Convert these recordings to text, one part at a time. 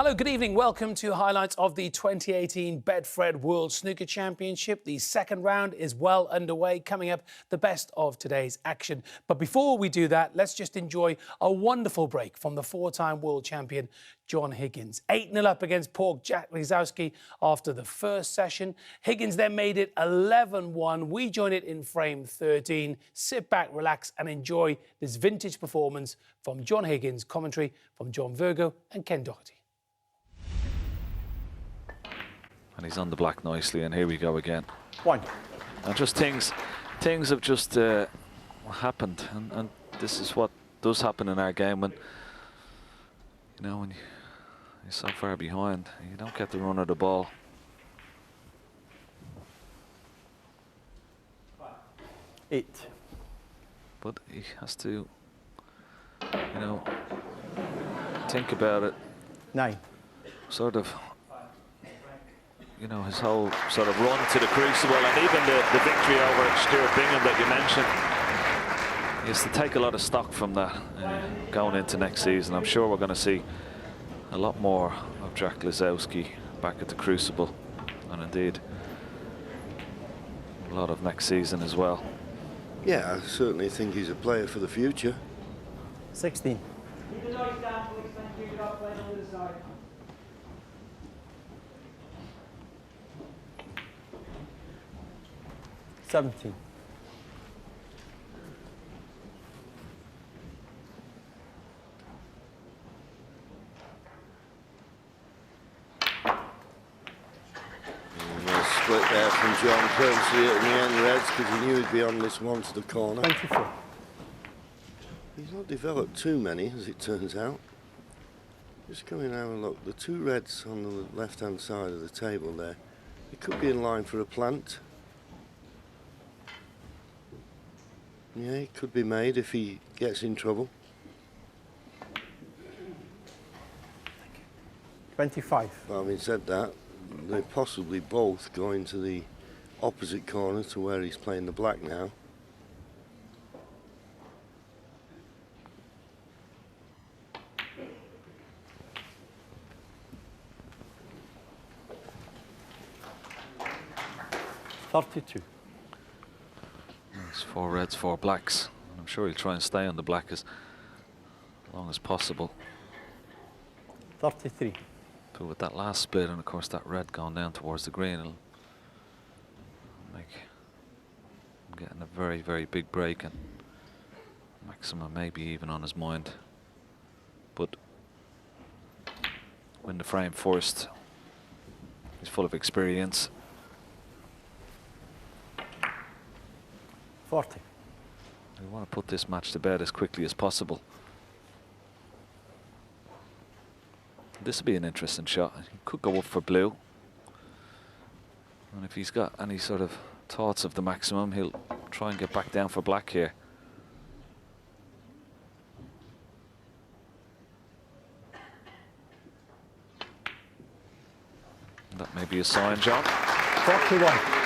Hello, good evening. Welcome to highlights of the 2018 Betfred World Snooker Championship. The second round is well underway. Coming up, the best of today's action. But before we do that, let's just enjoy a wonderful break from the four-time world champion, John Higgins. 8-0 up against Pork Jack Lisowski after the first session. Higgins then made it 11-1. We join it in frame 13. Sit back, relax, and enjoy this vintage performance from John Higgins. Commentary from John Virgo and Ken Doherty. And he's on the black nicely, and here we go again. One. And just things have just happened, and this is what does happen in our game when, you know, when you're so far behind, you don't get the run of the ball. Eight. But he has to, you know, think about it. 9. Sort of, you know, his whole sort of run to the crucible, and even the victory over Stuart Bingham that you mentioned. He has to take a lot of stock from that going into next season. I'm sure we're going to see a lot more of Jack Lisowski back at the crucible, and indeed a lot of next season as well. Yeah, I certainly think he's a player for the future. 16. 17. Split there from John purposely at the end, Reds, because he knew he'd be on this one to the corner. 24. He's not developed too many, as it turns out. Just come in and have a look. The two Reds on the left-hand side of the table there, he could be in line for a plant. Yeah, it could be made if he gets in trouble. 25. But having said that, they possibly both go into the opposite corner to where he's playing the black now. $32. It's 4 reds, 4 blacks. I'm sure he'll try and stay on the black as long as possible. 33. But with that last split, and of course that red going down towards the green, it'll make him getting a very, very big break, and maximum maybe even on his mind. But win the frame first. He's full of experience. 40. We want to put this match to bed as quickly as possible. This will be an interesting shot. He could go up for blue. And if he's got any sort of thoughts of the maximum, he'll try and get back down for black here. That may be a sign, John. 41.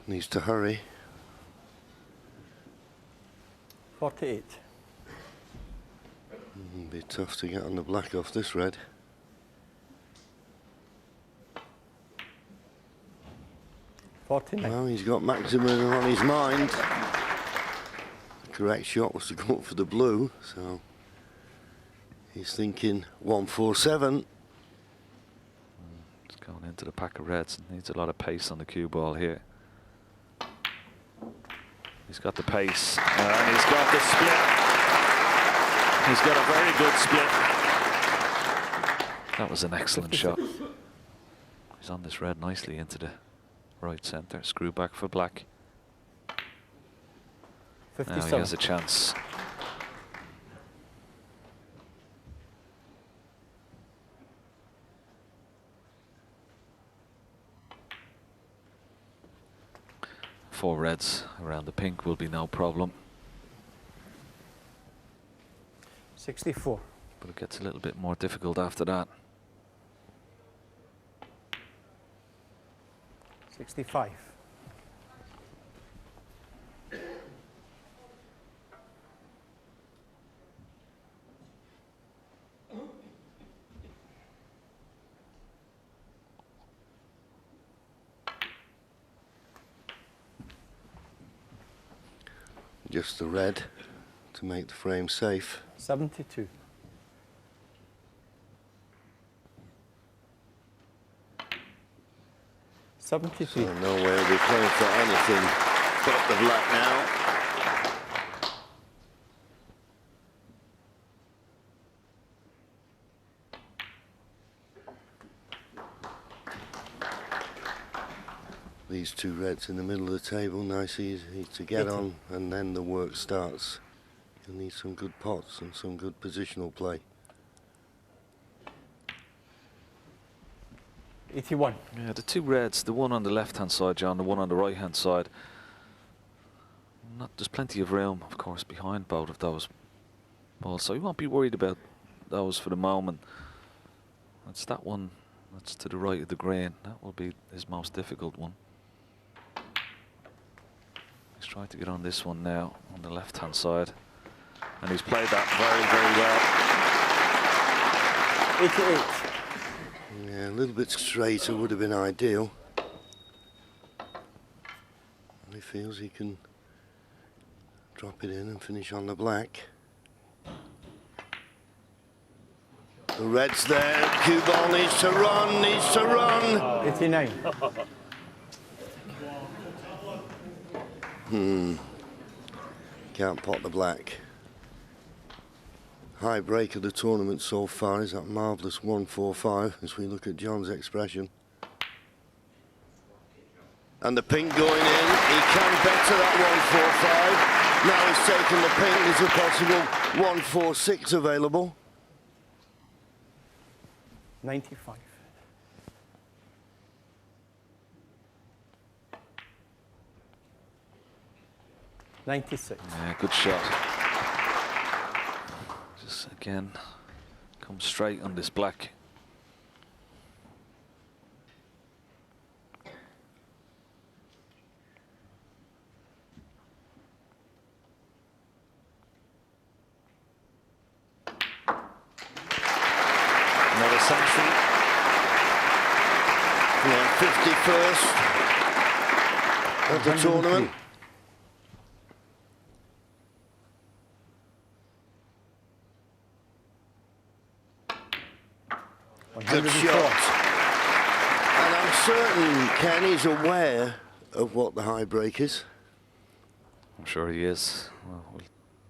Needs to hurry. 48. Be tough to get on the black off this red. 49. Well, he's got maximum on his mind. The correct shot was to go up for the blue, so he's thinking 147. It's going into the pack of reds. Needs a lot of pace on the cue ball here. He's got the pace, and he's got the split. He's got a very good split. That was an excellent shot. He's on this red nicely into the right centre. Screw back for black. 57. Now he has a chance. Four reds around the pink will be no problem. 64. But it gets a little bit more difficult after that. 65. Just the red to make the frame safe. 72. So 73. no way we'll be playing for anything but the black now. These two reds in the middle of the table, nice easy to get 80. on, and then the work starts. You'll need some good pots and some good positional play. 81. Yeah, the two reds, the one on the left-hand side, John, the one on the right-hand side. There's plenty of room, of course, behind both of those balls, so you won't be worried about those for the moment. It's that one that's to the right of the green. That will be his most difficult one. He's trying to get on this one now, on the left-hand side. And he's played that very, very well. 88. Yeah, a little bit straighter would have been ideal. And he feels he can drop it in and finish on the black. The red's there. Cue ball needs to run, needs to run. 89. Can't pot the black. High break of the tournament so far is that marvellous 145 as we look at John's expression. And the pink going in, he can better that 145. Now he's taken the pink, there's a possible 146 available. 95. 96. Yeah, good shot. Just again, come straight on this black. Another century. Yeah, 51st of the tournament. Good shot. And I'm certain Kenny's aware of what the high break is. I'm sure he is. Well, he'll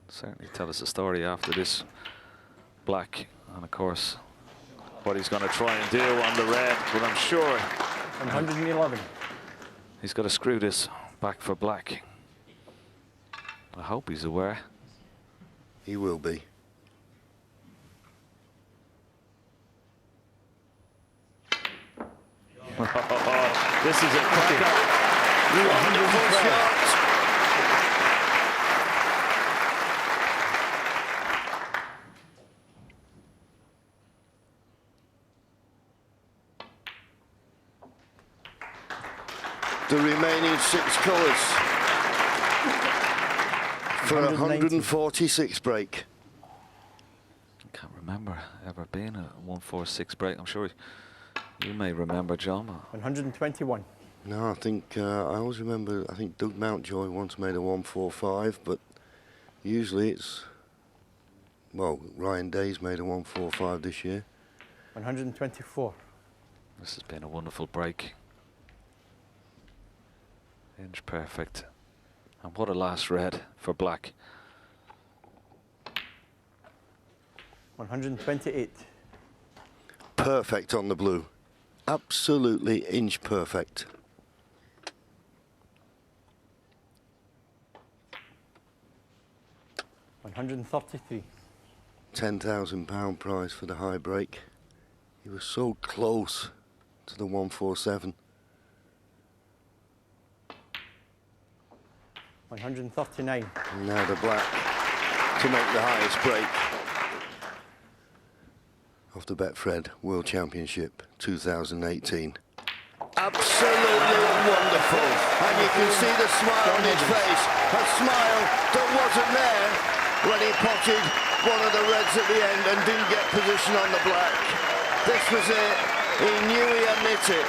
certainly tell us a story after this black, and of course what he's going to try and do on the red, but I'm sure 111. he's got to screw this back for black. I hope he's aware. He will be. This is a cracker. Wonderful shot. The remaining 6 colours for a 146 break. I can't remember ever being a 146 break. I'm sure you may remember, John. 121. No, I think I always remember. I think Doug Mountjoy once made a 145, but usually it's, well, Ryan Day's made a 145 this year. 124. This has been a wonderful break. Inch perfect. And what a last red for black. 128. Perfect on the blue. Absolutely inch perfect. $133. £10,000 prize for the high break. He was so close to the 147. 139. And now the black to make the highest break. of the Betfred World Championship 2018. Absolutely wonderful, and you can see the smile on his face, a smile that wasn't there when he potted one of the reds at the end and didn't get position on the black. This was it, he knew he had hit it,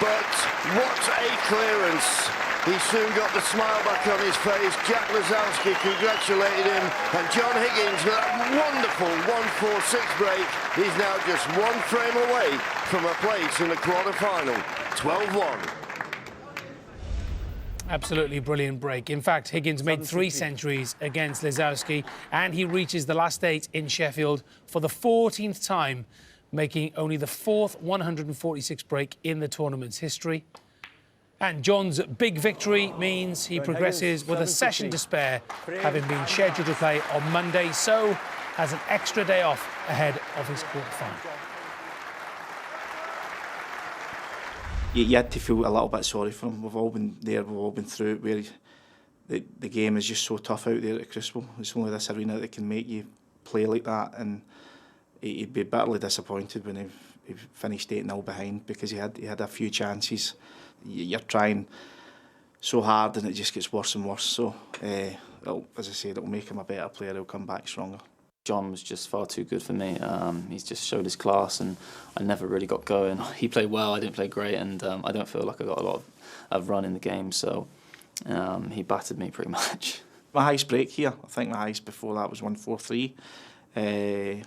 but what a clearance. He soon got the smile back on his face. Jack Lisowski congratulated him, and John Higgins with that wonderful 1-4-6 break. He's now just one frame away from a place in the quarter-final, 12-1. Absolutely brilliant break. In fact, Higgins made 3 centuries against Lisowski, and he reaches the last 8 in Sheffield for the 14th time, making only the 4th 146 break in the tournament's history. And John's big victory means he progresses with a session to spare, having been scheduled to play on Monday, so has an extra day off ahead of his quarter-final. You had to feel a little bit sorry for him. We've all been there, we've all been through it, where the game is just so tough out there at Crucible. It's only this arena that can make you play like that, and he'd be bitterly disappointed when he finished 8-0 behind, because he had a few chances. You're trying so hard and it just gets worse and worse. So, as I said, it'll make him a better player. He'll come back stronger. John was just far too good for me. He's just showed his class, and I never really got going. He played well, I didn't play great, and I don't feel like I got a lot of run in the game, so he battered me pretty much. My highest break here, I think my highest before that was 1-4-3. There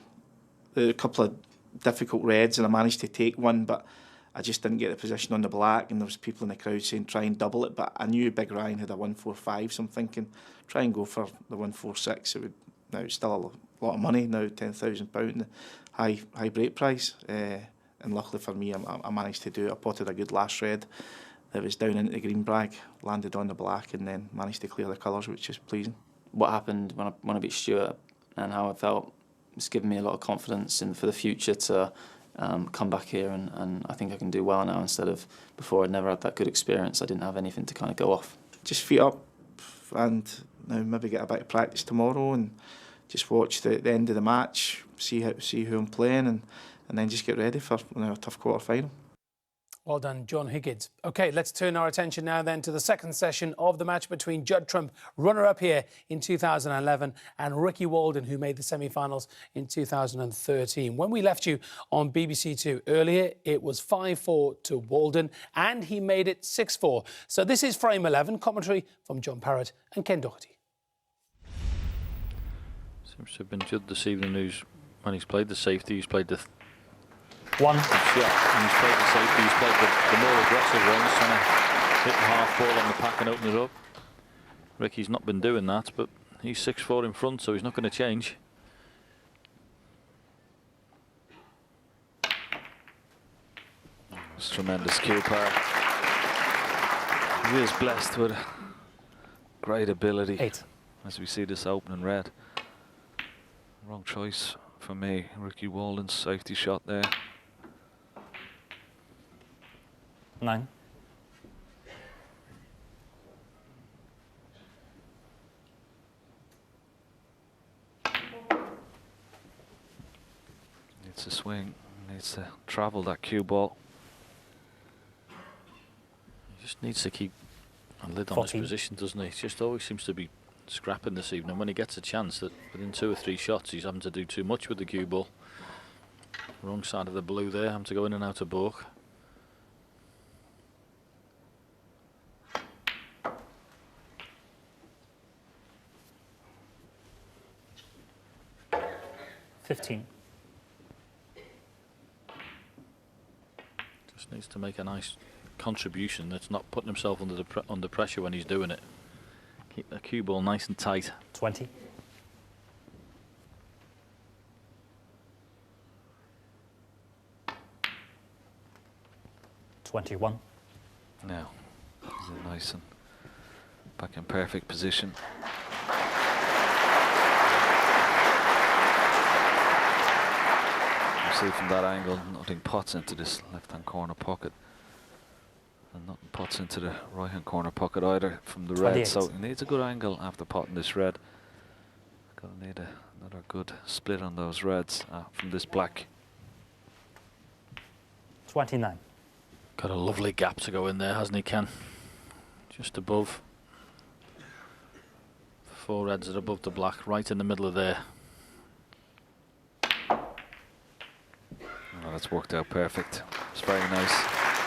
were a couple of difficult reds and I managed to take one, but I just didn't get the position on the black, and there was people in the crowd saying try and double it, but I knew Big Ryan had a 1-4-5, so I'm thinking try and go for the 1-4-6. It would, now it's still a lot of money now, £10,000, high break price, and luckily for me I managed to do it. I potted a good last red that was down into the green brag, landed on the black, and then managed to clear the colours, which is pleasing. What happened when I beat Stuart and how I felt, it's given me a lot of confidence for the future to come back here, and I think I can do well now, instead of before I'd never had that good experience. I didn't have anything to kind of go off. Just feet up, and now maybe get a bit of practice tomorrow and just watch the end of the match, see who I'm playing, and then just get ready for a tough quarter-final. Well done, John Higgins. OK, let's turn our attention now then to the second session of the match between Judd Trump, runner-up here in 2011, and Ricky Walden, who made the semi-finals in 2013. When we left you on BBC Two earlier, it was 5-4 to Walden, and he made it 6-4. So this is Frame 11, commentary from John Parrott and Ken Doherty. Seems to have been Judd this evening, when he's played the safety, he's played the One. shot, and he's played the safety, he's played the more aggressive ones, trying to hit the half ball on the pack and open it up. Ricky's not been doing that, but he's 6-4 in front, so he's not going to change. It's tremendous cue power. He is blessed with great ability. 8. As we see this opening red. Wrong choice for me. Ricky Walden's safety shot there. 9. Needs to swing, needs to travel that cue ball. He just needs to keep a lid on his position, doesn't he? He just always seems to be scrapping this evening. When he gets a chance, that within 2 or 3 shots he's having to do too much with the cue ball. Wrong side of the blue there, having to go in and out of balk. $15. Just needs to make a nice contribution that's not putting himself under pressure when he's doing it. Keep the cue ball nice and tight. 20. $21. Now, is it nice and back in perfect position. You see from that angle, nothing pots into this left-hand corner pocket. And nothing pots into the right-hand corner pocket either from the red. 28. So he needs a good angle after potting this red. Gonna need a Another good split on those reds from this black. 29. Got a lovely gap to go in there, hasn't he, Ken? Just above. 4 reds are above the black, right in the middle of there. Oh, that's worked out perfect. It's very nice.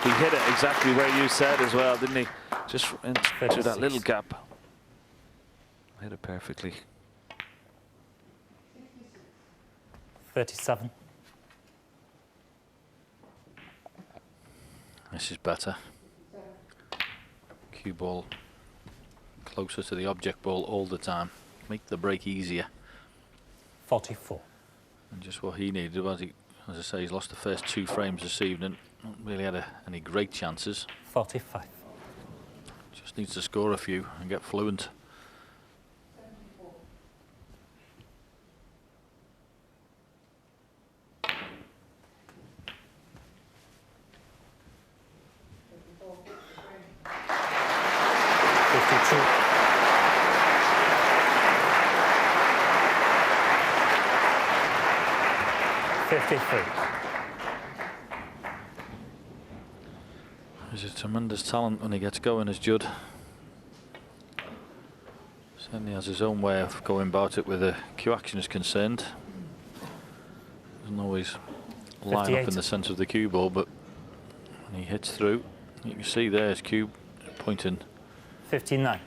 He hit it exactly where you said as well, didn't he? Just into that little gap. Hit it perfectly. 37. This is better. Cue ball closer to the object ball all the time. Make the break easier. 44. And just what he needed was, as I say, he's lost the first 2 frames this evening. Not really had any great chances. 45. Just needs to score a few and get fluent. He's a tremendous talent when he gets going, as Judd. Certainly has his own way of going about it where the cue action is concerned. Doesn't always line 58. up in the centre of the cue ball, but when he hits through, you can see there his cue pointing 59.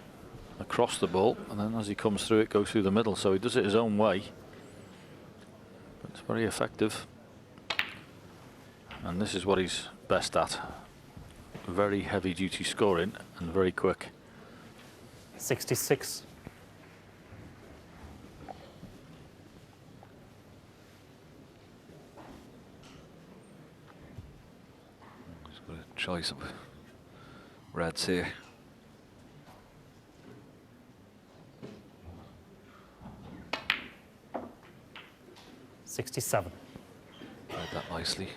across the ball, and then as he comes through it goes through the middle, so he does it his own way, but it's very effective, and this is what he's best at. Very heavy duty scoring and very quick. 66. He's got a choice of reds here. '67. Played that nicely.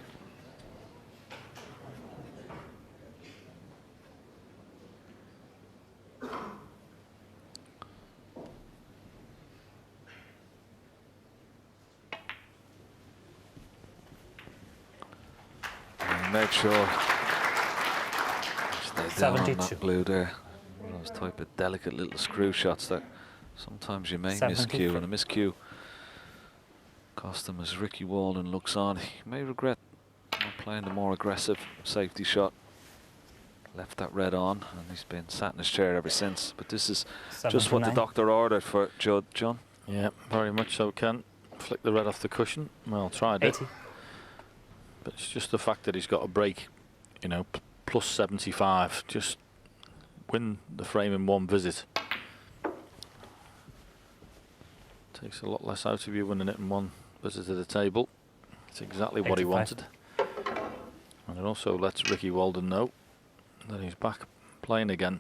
And made sure stayed down on 72. that blue there. Those type of delicate little screw shots that sometimes you may miscue, and a miscue cost him as Ricky Walden looks on. He may regret not playing the more aggressive safety shot. Left that red on, and he's been sat in his chair ever since. But this is just what the 79. doctor ordered for Judd, John. Yeah, very much so, Ken. Flick the red off the cushion. Well, tried it. 80. But it's just the fact that he's got a break, you know, plus 75. Just win the frame in one visit. Takes a lot less out of you winning it in one visit to the table. It's exactly what he 85. wanted. And it also lets Ricky Walden know that he's back playing again.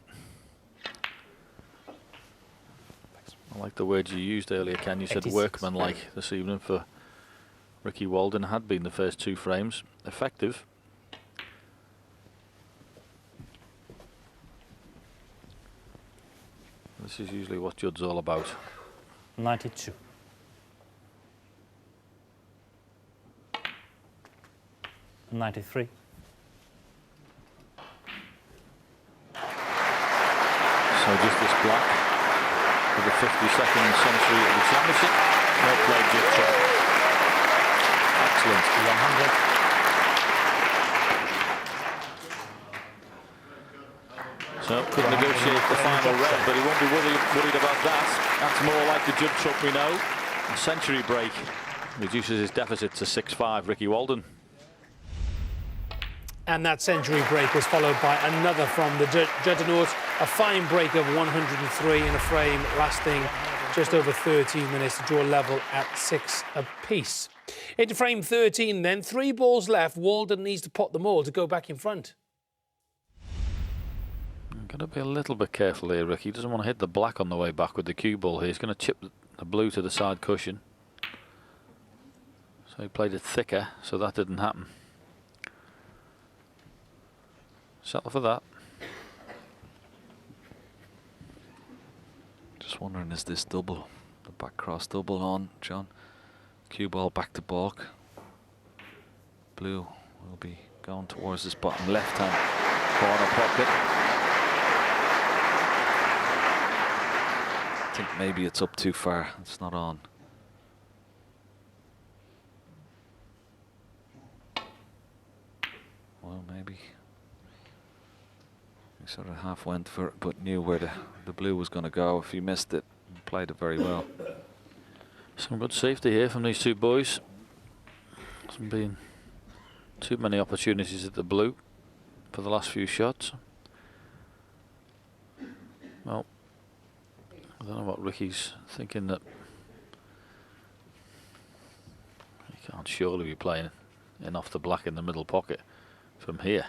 I like the words you used earlier, Ken. You said 86. workmanlike this evening for Ricky Walden. Had been the first 2 frames. Effective. This is usually what Judd's all about. 92. '93. So just this black for the 52nd century of the championship. Well played, Judd Trott. Excellent. 100. So could negotiate the final red, but he won't be worried about that. That's more like the Judd Trott we know. A century break reduces his deficit to 6-5. Ricky Walden. And that century break was followed by another from the Juddenauts, a fine break of 103 in a frame lasting just over 13 minutes to draw level at 6 apiece. Into frame 13 then, 3 balls left. Walden needs to pot them all to go back in front. Got to be a little bit careful here, Ricky. He doesn't want to hit the black on the way back with the cue ball here. He's going to chip the blue to the side cushion. So he played it thicker, so that didn't happen. Settle for that. Just wondering, is this double The back cross double on John. Cue ball back to balk. Blue will be going towards this bottom left-hand corner pocket. I think maybe it's up too far. It's not on. Well, maybe he sort of half went for it, but knew where the blue was going to go. If he missed it, he played it very well. Some good safety here from these two boys. Hasn't been too many opportunities at the blue for the last few shots. Well, I don't know what Ricky's thinking, that he can't surely be playing in off the black in the middle pocket from here.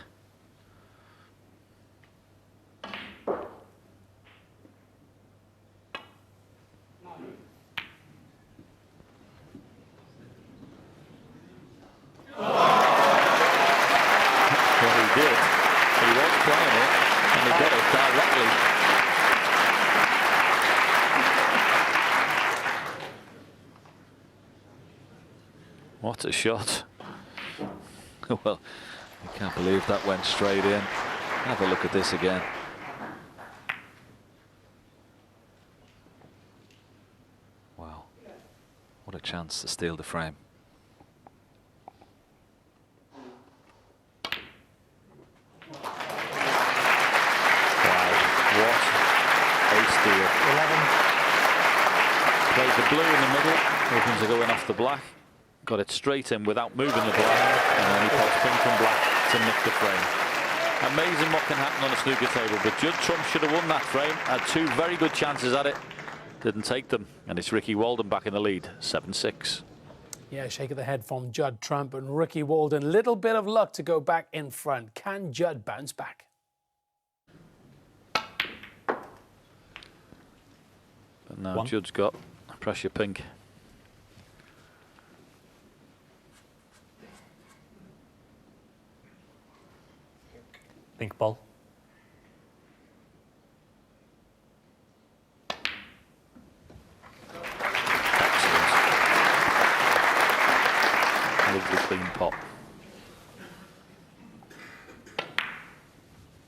What a shot. Well, I can't believe that went straight in. Have a look at this again. Wow. What a chance to steal the frame. Wow. What a steal. 11. Played the blue in the middle, hoping to go in off the black. Got it straight in without moving the black, and then he pops pink and black to nick the frame. Amazing what can happen on a snooker table, but Judd Trump should have won that frame. Had two very good chances at it, didn't take them, and it's Ricky Walden back in the lead, 7-6. Yeah, shake of the head from Judd Trump and Ricky Walden. Little bit of luck to go back in front. Can Judd bounce back? But now Judd's got pressure pink. Pink ball. Lovely clean pop.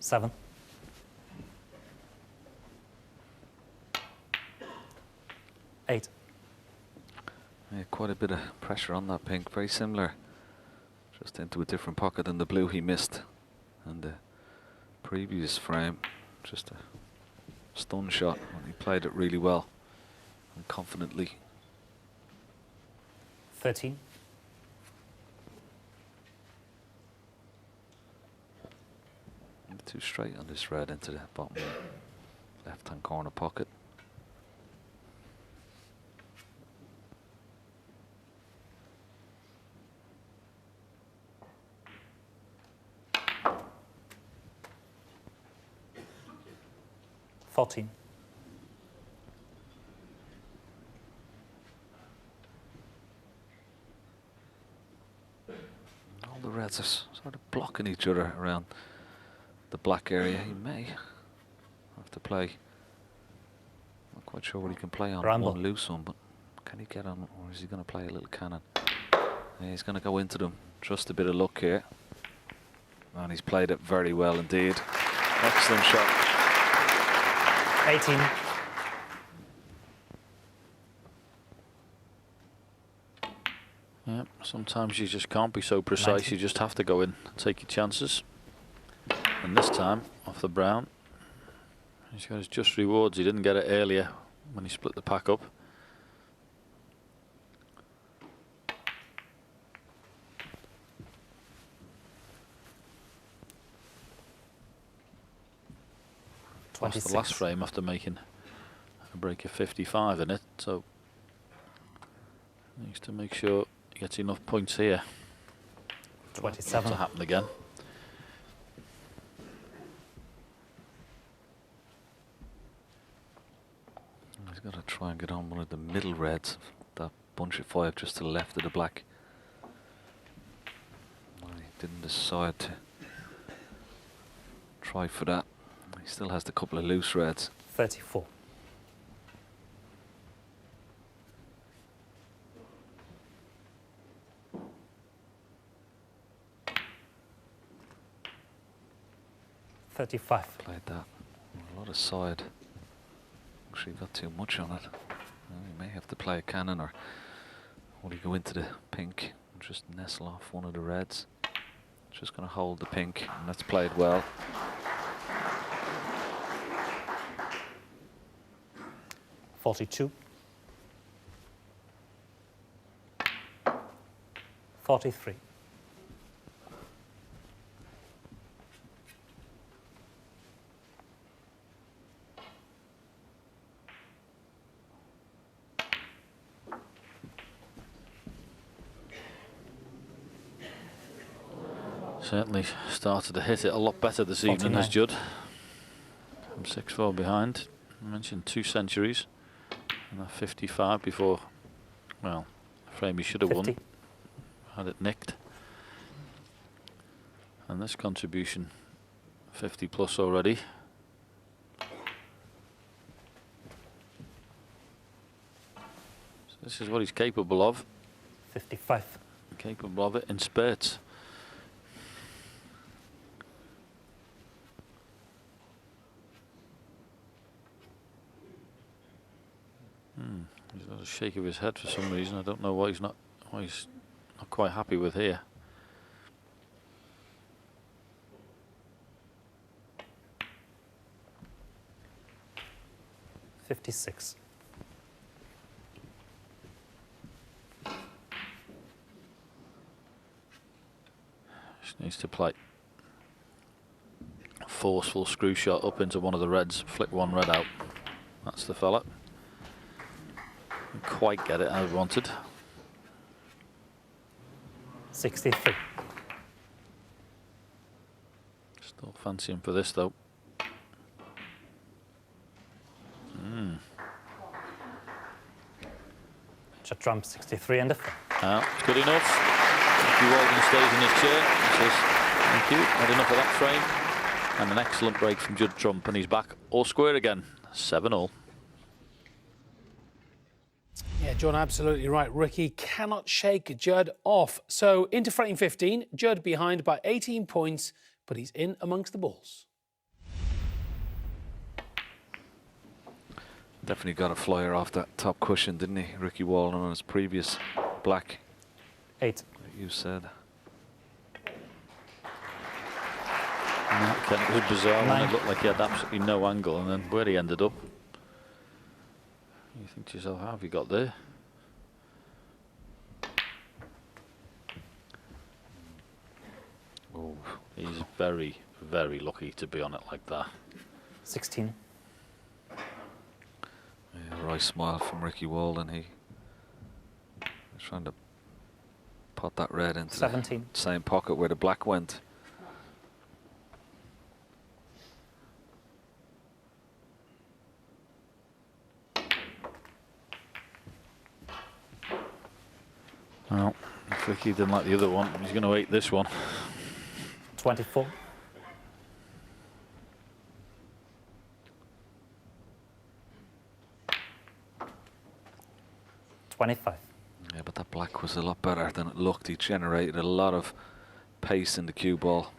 7. 8. Yeah, quite a bit of pressure on that pink. Very similar. Just into a different pocket than the blue he missed. And the previous frame, just a stun shot, and he played it really well and confidently. 13. Too straight on this red into the bottom left-hand corner pocket. $14. All the reds are sort of blocking each other around the black area. He may have to play. Not quite sure what he can play on Ramble. one loose one, but can he get on, or is he going to play a little cannon? Yeah, he's going to go into them. Just a bit of luck here. And he's played it very well indeed. Excellent shot. 18. Yeah, sometimes you just can't be so precise. 19. You just have to go in and take your chances. And this time, off the brown, he's got his just rewards. He didn't get it earlier when he split the pack up. Lost the last frame after making a break of 55 in it, so needs to make sure he gets enough points here. 27. To happen again. He's got to try and get on one of the middle reds. That bunch of 5 just to the left of the black. Well, he didn't decide to try for that. He still has the couple of loose reds. 34. 35. Played that. A lot of side. Actually got too much on it. Well, you may have to play a cannon, or will you go into the pink and just nestle off one of the reds? Just going to hold the pink, and that's played well. 42. 43. Certainly started to hit it a lot better this evening as 49. Judd. From 6-4 behind. I mentioned 2 centuries. And a 55 before, well, a frame he should have 50. won. Had it nicked. And this contribution, 50 plus already. So this is what he's capable of. 55. Capable of it in spurts. He's got a shake of his head for some reason. I don't know why he's not quite happy with here. $56. Just needs to play a forceful screw shot up into one of the reds, flick one red out. That's the fella. Didn't quite get it as wanted. 63. Still fancy him for this though. Shot trump 63 and a 4. It's good enough. If Walden stays in his chair, he says, thank you, had enough of that frame. And an excellent break from Judd Trump, and he's back all square again, 7-all. Yeah, John, absolutely right. Ricky cannot shake Judd off. So into frame 15, Judd behind by 18 points, but he's in amongst the balls. Definitely got a flyer off that top cushion, didn't he, Ricky Walden, on his previous black? 8. You said. Ken, it was bizarre when 9. it looked like he had absolutely no angle, and then where he ended up. You think to yourself, how have you got there? Oh, he's very, very lucky to be on it like that. 16. Yeah, right smile from Ricky Walden. He was trying to pot that red into 17. the same pocket where the black went. Well, if Ricky didn't like the other one, he's going to hate this one. 24. 25. Yeah, but that black was a lot better than it looked. He generated a lot of pace in the cue ball.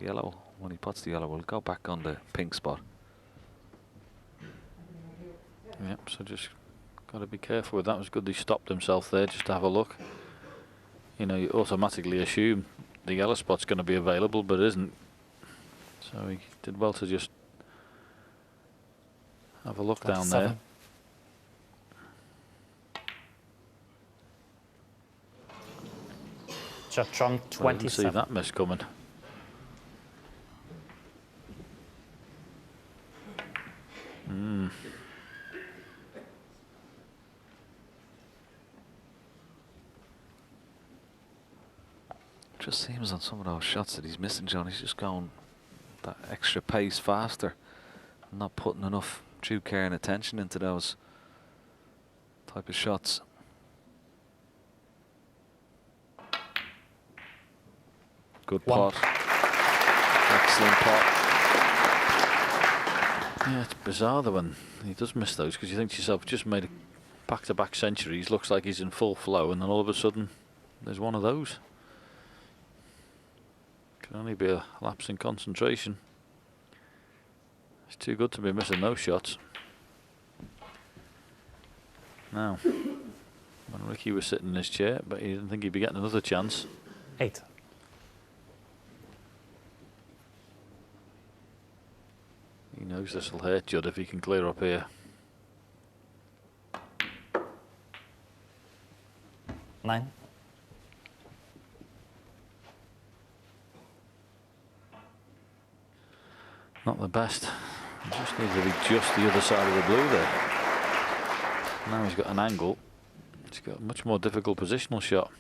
Yellow, when he puts the yellow, will go back on the pink spot. Yep, so just got to be careful with that. It was good he stopped himself there just to have a look. You know, you automatically assume the yellow spot's going to be available, but it isn't. So he did well to just have a look down there. 27. Shot trump Well, I didn't see 27. that miss coming. Just seems on some of those shots that he's missing, John. He's just going that extra pace faster, not putting enough due care and attention into those type of shots. Good One. pot. Excellent pot. Yeah, it's bizarre though when he does miss those, because you think to yourself, just made a back-to-back centuries, looks like he's in full flow, and then all of a sudden there's one of those. Can only be a lapse in concentration. He's too good to be missing those shots. Now, when Ricky was sitting in his chair, but he didn't think he'd be getting another chance. 8. He knows this will hurt Judd if he can clear up here. 9. Not the best. He just needs to be just the other side of the blue there. Now he's got an angle. He's got a much more difficult positional shot.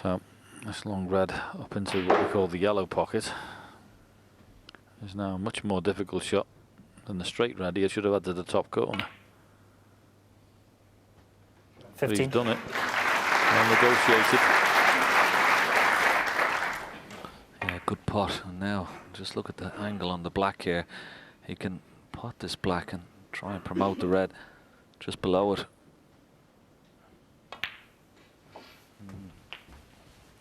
So this long red up into what we call the yellow pocket is now a much more difficult shot than the straight red he should have had to the top corner. 15. But he's done it. Well negotiated. Yeah, good pot. And now just look at the angle on the black here. He can pot this black and try and promote the red just below it.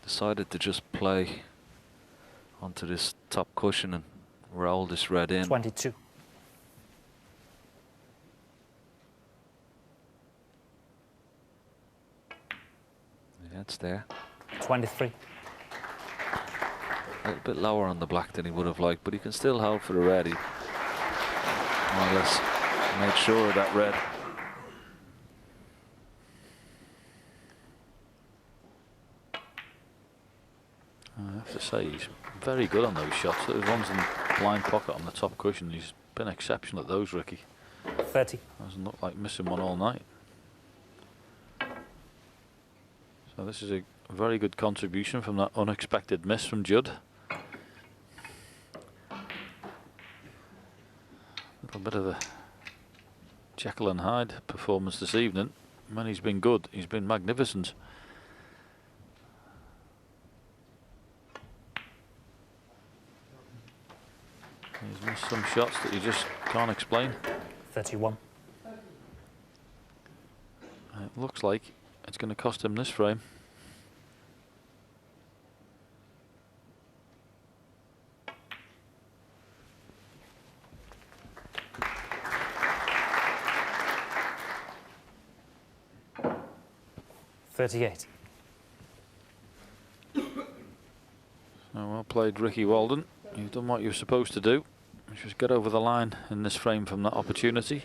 Decided to just play onto this top cushion and roll this red in. 22. Yeah, it's there. 23. A little bit lower on the black than he would have liked, but he can still hold for the red. He more or less made sure of that red. I have to say he's very good on those shots. Those ones in blind pocket on the top cushion, he's been exceptional at those, Ricky. 30. Doesn't look like missing one all night. So this is a very good contribution from that unexpected miss from Judd. A little bit of a Jekyll and Hyde performance this evening. When he's been good, he's been magnificent. He's missed some shots that you just can't explain. 31. It looks like it's going to cost him this frame. $38. So well played, Ricky Walden. You've done what you're supposed to do. Just get over the line in this frame from that opportunity.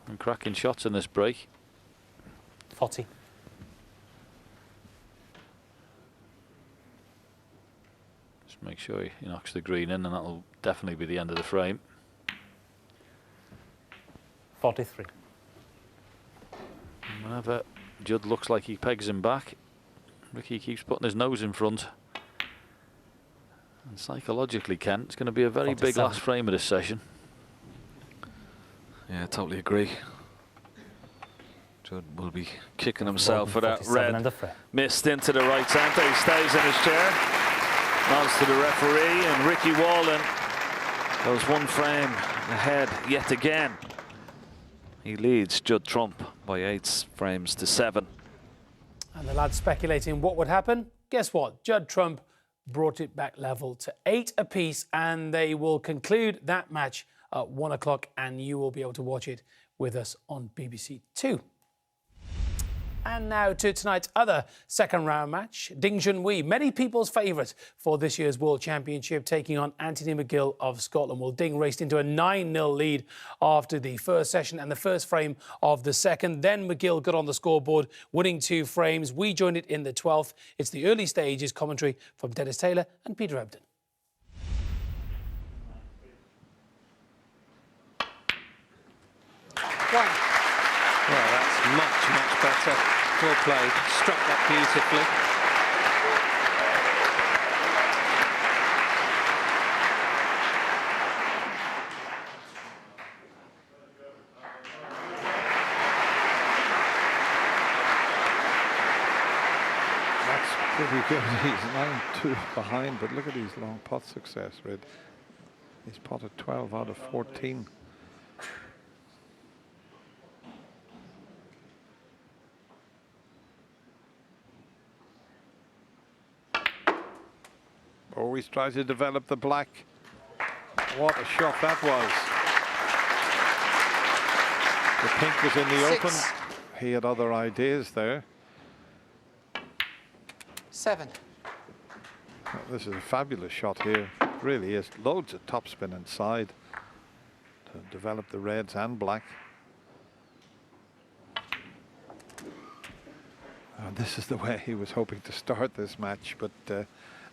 And cracking shots in this break. 40. Just make sure he knocks the green in, and that'll definitely be the end of the frame. 43. And whenever Judd looks like he pegs him back, Ricky keeps putting his nose in front. And psychologically, Ken, it's going to be a very 47. big last frame of this session. Yeah, totally agree. Judd will be kicking himself for that red. Missed into the right centre. He stays in his chair. Nods to the referee, and Ricky Walden goes one frame ahead yet again. He leads Judd Trump by 8 frames to 7. And the lads speculating what would happen. Guess what? Judd Trump brought it back level to 8 apiece, and they will conclude that match at 1 o'clock, and you will be able to watch it with us on BBC Two. And now to tonight's other second round match, Ding Junhui, many people's favourite for this year's World Championship, taking on Anthony McGill of Scotland. Well, Ding raced into a 9-0 lead after the first session and the first frame of the second. Then McGill got on the scoreboard, winning 2 frames. We joined it in the 12th. It's the early stages commentary from Dennis Taylor and Peter Ebden. Well, that's much better. Well played. Struck that beautifully. pretty good. He's 9-2 behind, but look at his long putt success rate. He's putted 12 out of 14. Oh, he's trying to develop the black. What a shot that was. The pink was in the open. He had other ideas there. 7. This is a fabulous shot here. It really is. Loads of topspin inside to develop the reds and black. And this is the way he was hoping to start this match, but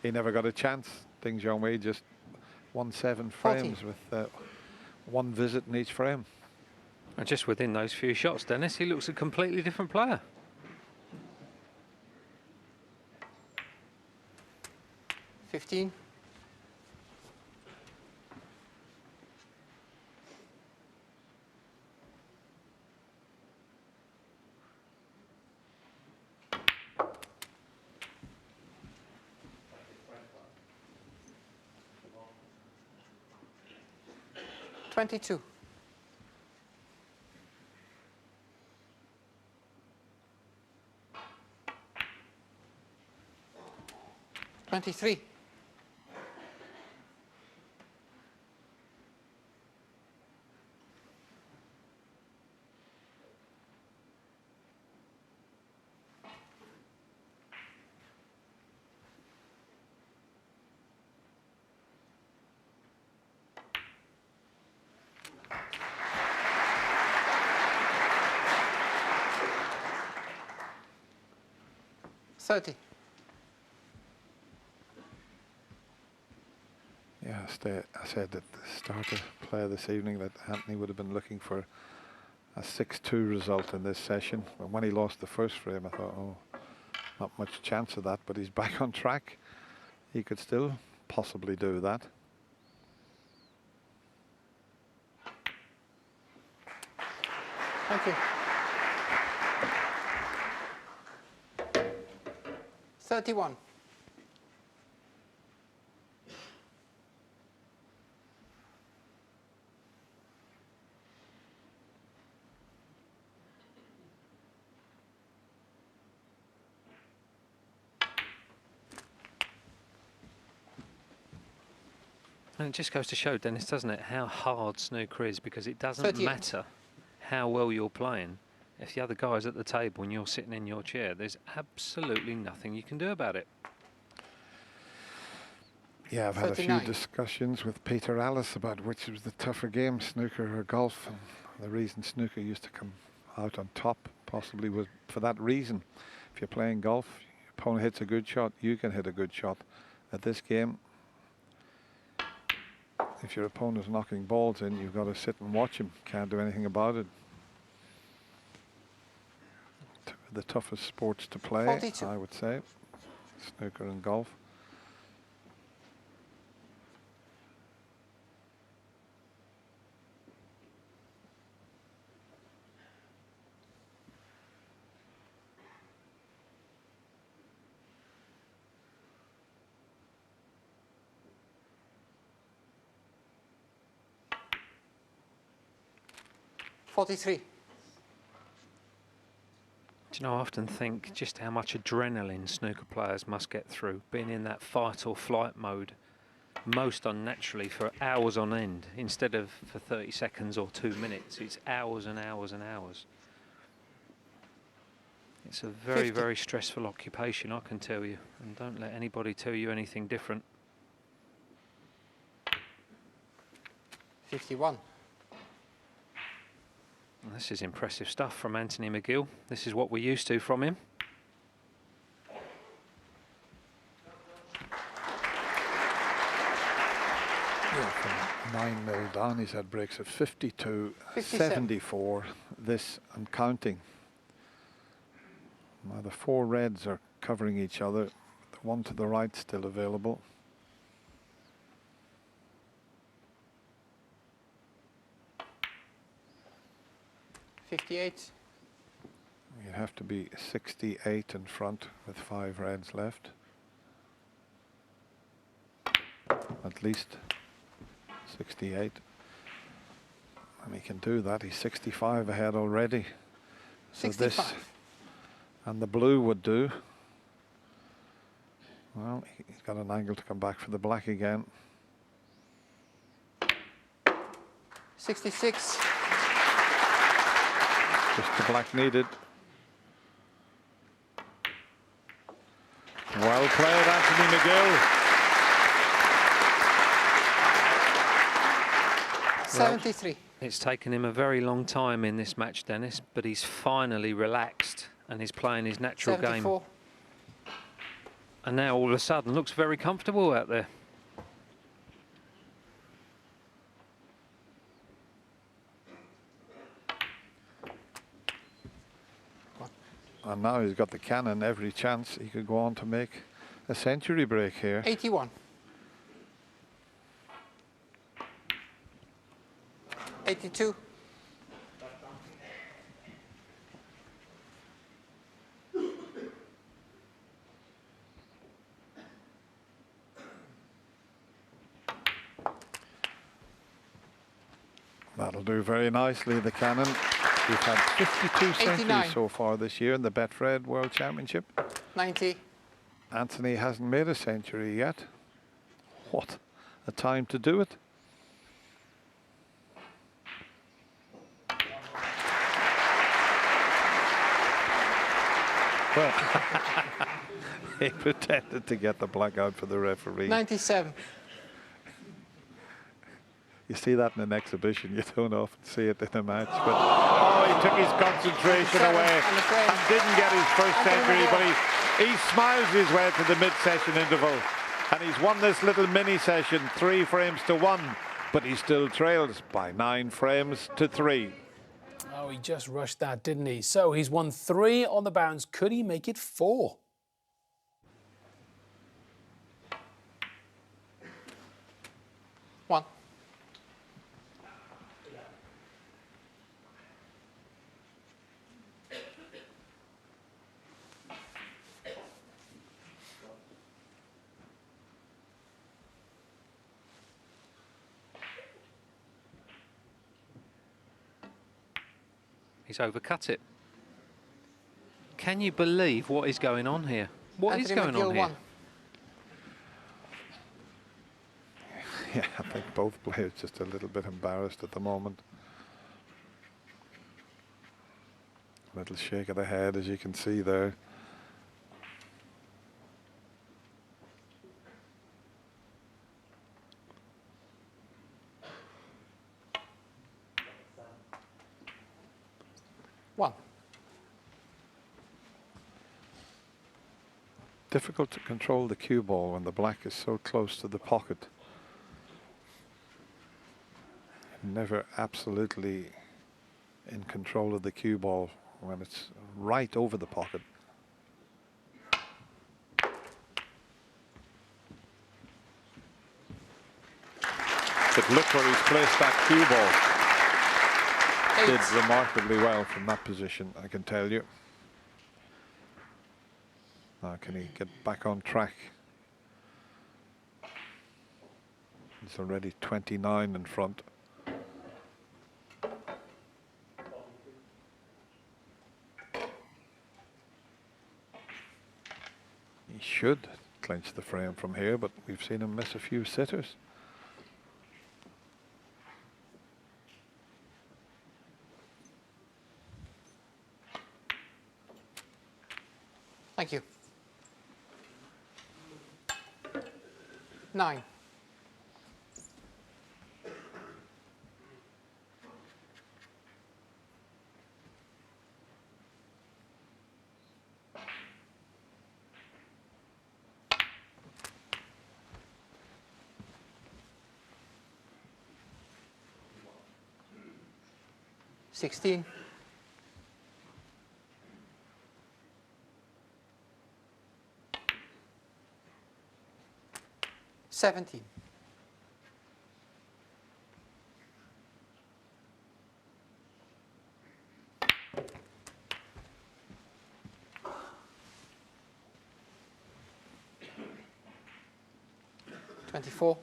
he never got a chance. Ding Junhui just won 7 frames 40. with 1 visit in each frame. And just within those few shots, Dennis, he looks a completely different player. 15. $22. 23. $30. Yeah, I said at the start of play this evening that Anthony would have been looking for a 6-2 result in this session. But when he lost the first frame, I thought, oh, not much chance of that, but he's back on track. He could still possibly do that. Thank you. 31. And it just goes to show, Dennis, doesn't it, how hard snooker is, because it doesn't 38. matter how well you're playing. If the other guy's at the table and you're sitting in your chair, there's absolutely nothing you can do about it. Yeah, I've had 39. a few discussions with Peter Alice about which was the tougher game, snooker or golf. And the reason snooker used to come out on top possibly was for that reason. If you're playing golf, your opponent hits a good shot, you can hit a good shot. At this game, if your opponent's knocking balls in, you've got to sit and watch him. Can't do anything about it. The toughest sports to play, 42. I would say, snooker and golf. $43. Do you know, I often think just how much adrenaline snooker players must get through, being in that fight or flight mode, most unnaturally for hours on end, instead of for 30 seconds or 2 minutes. It's hours and hours and hours. It's a very, 50. very stressful occupation, I can tell you, and don't let anybody tell you anything different. 51. And this is impressive stuff from Anthony McGill. This is what we're used to from him. Yeah, from 9 mil down, he's had breaks of 52, 57. 74, this and counting. Now the 4 reds are covering each other. The one to the right still available. $58. You'd have to be 68 in front with 5 reds left. at least 68. And he can do that. He's 65 ahead already. So 65. this and the blue would do. Well, he's got an angle to come back for the black again. 66. Just the black needed. Well played, Anthony McGill. 73. It's taken him a very long time in this match, Dennis, but he's finally relaxed and he's playing his natural 74. game. And now all of a sudden looks very comfortable out there. And now he's got the cannon, every chance he could go on to make a century break here. 81. 82. That'll do very nicely, the cannon. We've had 52 centuries 89. so far this year in the Betfred World Championship. 90. Anthony hasn't made a century yet. What a time to do it. Well, he pretended to get the black out for the referee. 97. You see that in an exhibition, you don't often see it in a match. But oh, he took his concentration away and didn't get his first century, but he smiles his way to the mid-session interval. And he's won this little mini session 3 frames to 1, but he still trails by 9 frames to 3. Oh, he just rushed that, didn't he? So he's won 3 on the bounce. Could he make it 4? One. He's overcut it. Can you believe what is going on here? What is Anthony going on McGill, here? 1. Yeah, I think both players just a little bit embarrassed at the moment. A little shake of the head, as you can see there. One. Difficult to control the cue ball when the black is so close to the pocket. Never absolutely in control of the cue ball when it's right over the pocket. But look where he's placed that cue ball. 8. Did remarkably well from that position, I can tell you. Now can he get back on track? He's already 29 in front. He should clinch the frame from here, but we've seen him miss a few sitters. Thank you. 9. $16. 17. 24.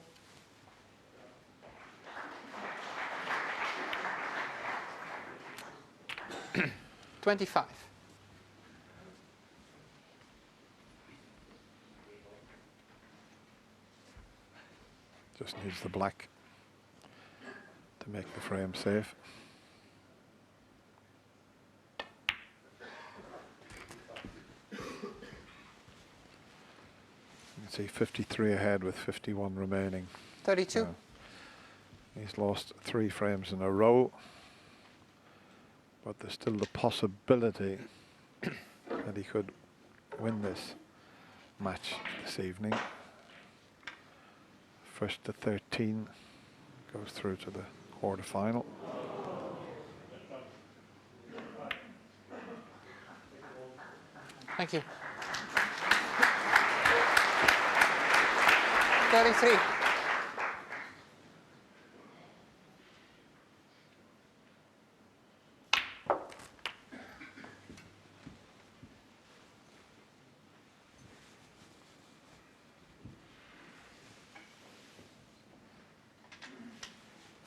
25. Just needs the black to make the frame safe. You can see 53 ahead with 51 remaining. 32. He's lost 3 frames in a row, but there's still the possibility that he could win this match this evening. First to 13 goes through to the quarter-final. Thank you. 33.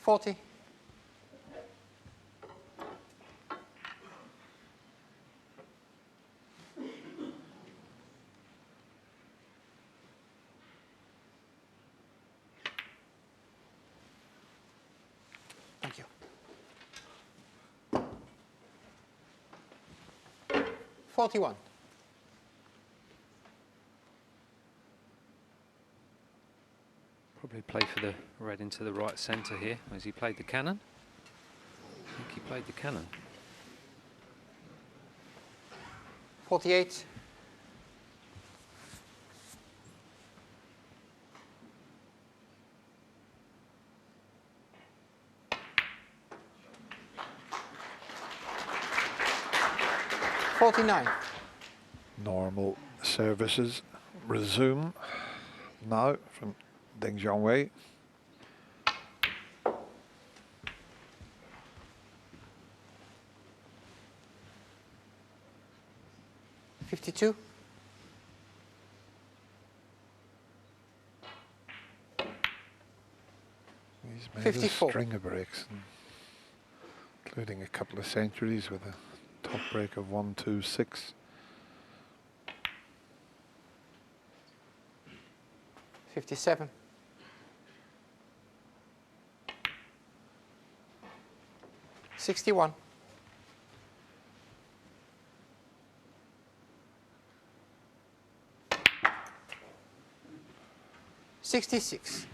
$40. Thank you. 41. Probably play for the red into the right centre here. Has he played the cannon? I think he played the cannon. 48. $49. Normal services resume now from Ding Junhui. $52. He's made 54. a string of breaks, including a couple of centuries with a top break of 1-2-6. 57. 61. 66.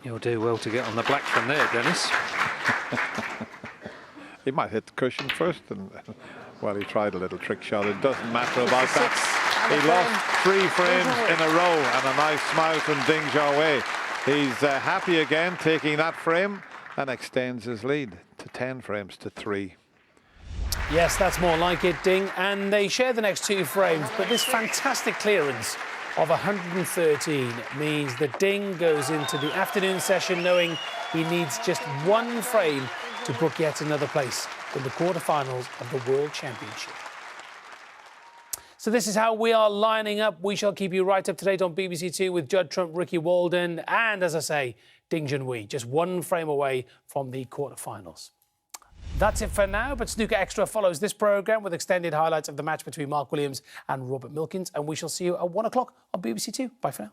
You'll do well to get on the black from there, Dennis. He might hit the cushion first, and well, he tried a little trick shot. It doesn't matter about that. He lost 3 frames in a row, and a nice smile from Ding Junhui. He's happy again, taking that frame, and extends his lead to 10 frames to 3. Yes, that's more like it, Ding. And they share the next 2 frames, but this fantastic clearance of 113 means that Ding goes into the afternoon session knowing he needs just 1 frame to book yet another place in the quarterfinals of the World Championship. So this is how we are lining up. We shall keep you right up to date on BBC Two with Judd Trump, Ricky Walden, and, as I say, Ding Junhui, just 1 frame away from the quarterfinals. That's it for now, but Snooker Extra follows this programme with extended highlights of the match between Mark Williams and Robert Milkins, and we shall see you at 1 o'clock on BBC Two. Bye for now.